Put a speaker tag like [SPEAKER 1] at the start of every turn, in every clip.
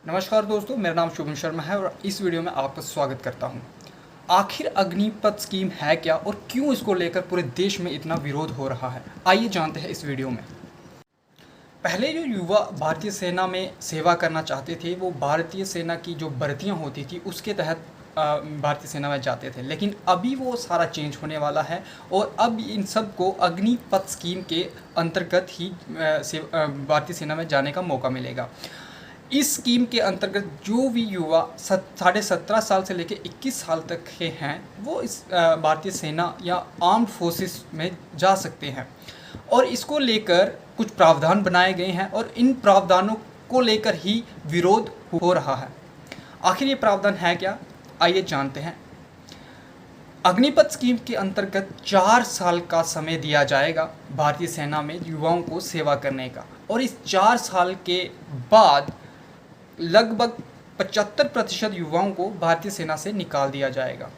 [SPEAKER 1] नमस्कार दोस्तों, मेरा नाम शुभम शर्मा है और इस वीडियो में आपका स्वागत करता हूं। आखिर अग्निपथ स्कीम है क्या और क्यों इसको लेकर पूरे देश में इतना विरोध हो रहा है, आइए जानते हैं इस वीडियो में। पहले जो युवा भारतीय सेना में सेवा करना चाहते थे वो भारतीय सेना की जो भर्तियां होती थी उसके तहत भारतीय सेना में जाते थे, लेकिन अभी वो सारा चेंज होने वाला है और अब इन सब को अग्निपथ स्कीम के अंतर्गत ही भारतीय सेना में जाने का मौका मिलेगा। इस स्कीम के अंतर्गत जो भी युवा 17.5 साल से लेकर 21 साल तक के हैं वो इस भारतीय सेना या आर्म्ड फोर्सेस में जा सकते हैं और इसको लेकर कुछ प्रावधान बनाए गए हैं और इन प्रावधानों को लेकर ही विरोध हो रहा है। आखिर ये प्रावधान है क्या, आइए जानते हैं। अग्निपथ स्कीम के अंतर्गत 4 साल का समय दिया जाएगा भारतीय सेना में युवाओं को सेवा करने का और इस 4 साल के बाद लगभग 75% युवाओं को भारतीय सेना से निकाल दिया जाएगा।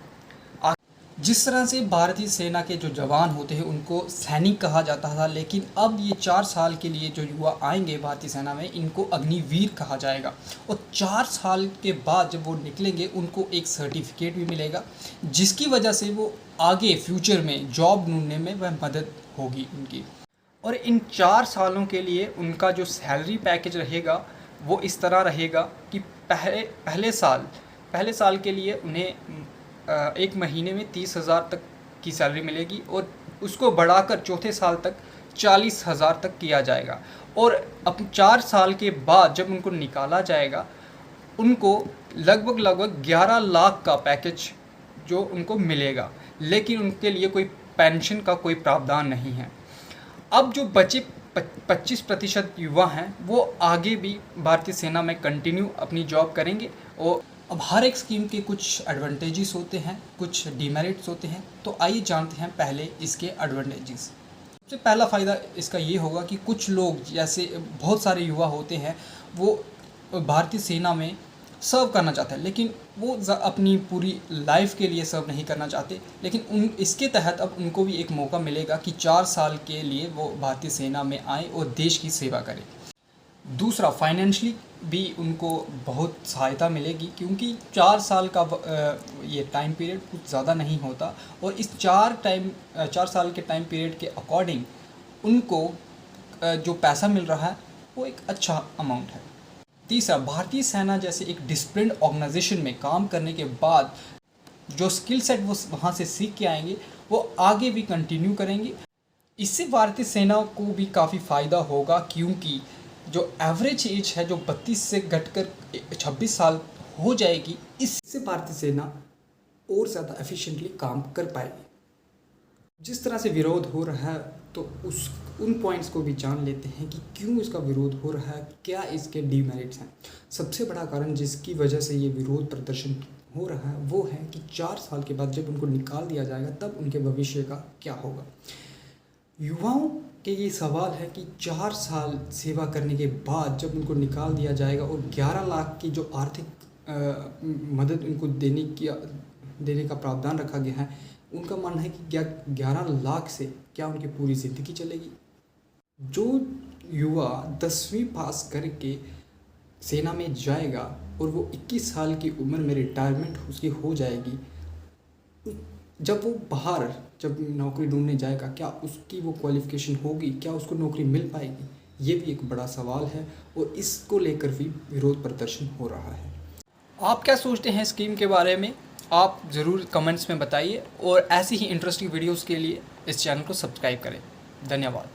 [SPEAKER 1] जिस तरह से भारतीय सेना के जो जवान होते हैं उनको सैनिक कहा जाता था, लेकिन अब ये 4 साल के लिए जो युवा आएंगे भारतीय सेना में इनको अग्निवीर कहा जाएगा और 4 साल के बाद जब वो निकलेंगे उनको एक सर्टिफिकेट भी मिलेगा जिसकी वजह से वो आगे फ्यूचर में जॉब ढूंढने में वह मदद होगी उनकी। और इन 4 सालों के लिए उनका जो सैलरी पैकेज रहेगा वो इस तरह रहेगा कि पहले साल के लिए उन्हें एक महीने में 30,000 तक की सैलरी मिलेगी और उसको बढ़ाकर चौथे साल तक 40,000 तक किया जाएगा और अब 4 साल के बाद जब उनको निकाला जाएगा उनको लगभग 11 लाख का पैकेज जो उनको मिलेगा, लेकिन उनके लिए कोई पेंशन का कोई प्रावधान नहीं है। अब जो बचे 25% युवा हैं वो आगे भी भारतीय सेना में कंटिन्यू अपनी जॉब करेंगे और अब हर एक स्कीम के कुछ एडवांटेजेस होते हैं, कुछ डिमेरिट्स होते हैं, तो आइए जानते हैं पहले इसके एडवांटेजेस। सबसे पहला फ़ायदा इसका ये होगा कि कुछ लोग जैसे बहुत सारे युवा होते हैं वो भारतीय सेना में सर्व करना चाहते हैं लेकिन वो अपनी पूरी लाइफ के लिए सर्व नहीं करना चाहते, लेकिन इसके तहत अब उनको भी एक मौका मिलेगा कि 4 साल के लिए वो भारतीय सेना में आए और देश की सेवा करें। दूसरा, फाइनेंशियली भी उनको बहुत सहायता मिलेगी क्योंकि 4 साल का ये टाइम पीरियड कुछ ज़्यादा नहीं होता और इस 4 साल के टाइम पीरियड के अकॉर्डिंग उनको जो पैसा मिल रहा है वो एक अच्छा अमाउंट है। तीसरा, भारतीय सेना जैसे एक डिसिप्लिन्ड ऑर्गेनाइजेशन में काम करने के बाद जो स्किल सेट वो वहाँ से सीख के आएंगे वो आगे भी कंटिन्यू करेंगे। इससे भारतीय सेना को भी काफ़ी फ़ायदा होगा क्योंकि जो एवरेज एज है जो 32 से घटकर 26 साल हो जाएगी, इससे भारतीय सेना और ज़्यादा एफिशिएंटली काम कर पाएगी। जिस तरह से विरोध हो रहा है तो उन पॉइंट्स को भी जान लेते हैं कि क्यों इसका विरोध हो रहा है, क्या इसके डीमेरिट्स हैं। सबसे बड़ा कारण जिसकी वजह से ये विरोध प्रदर्शन हो रहा है वो है कि 4 साल के बाद जब उनको निकाल दिया जाएगा तब उनके भविष्य का क्या होगा। युवाओं के ये सवाल है कि 4 साल सेवा करने के बाद जब उनको निकाल दिया जाएगा और 11 लाख की जो आर्थिक मदद उनको देने का प्रावधान रखा गया है, उनका मानना है कि 11 लाख से क्या उनकी पूरी ज़िंदगी चलेगी। जो युवा 10वीं पास करके सेना में जाएगा और वो 21 साल की उम्र में रिटायरमेंट उसकी हो जाएगी, जब वो बाहर जब नौकरी ढूंढने जाएगा क्या उसकी वो क्वालिफ़िकेशन होगी, क्या उसको नौकरी मिल पाएगी, ये भी एक बड़ा सवाल है और इसको लेकर भी विरोध प्रदर्शन हो रहा है। आप क्या सोचते हैं स्कीम के बारे में, आप ज़रूर कमेंट्स में बताइए और ऐसी ही इंटरेस्टिंग वीडियोस के लिए इस चैनल को सब्सक्राइब करें। धन्यवाद।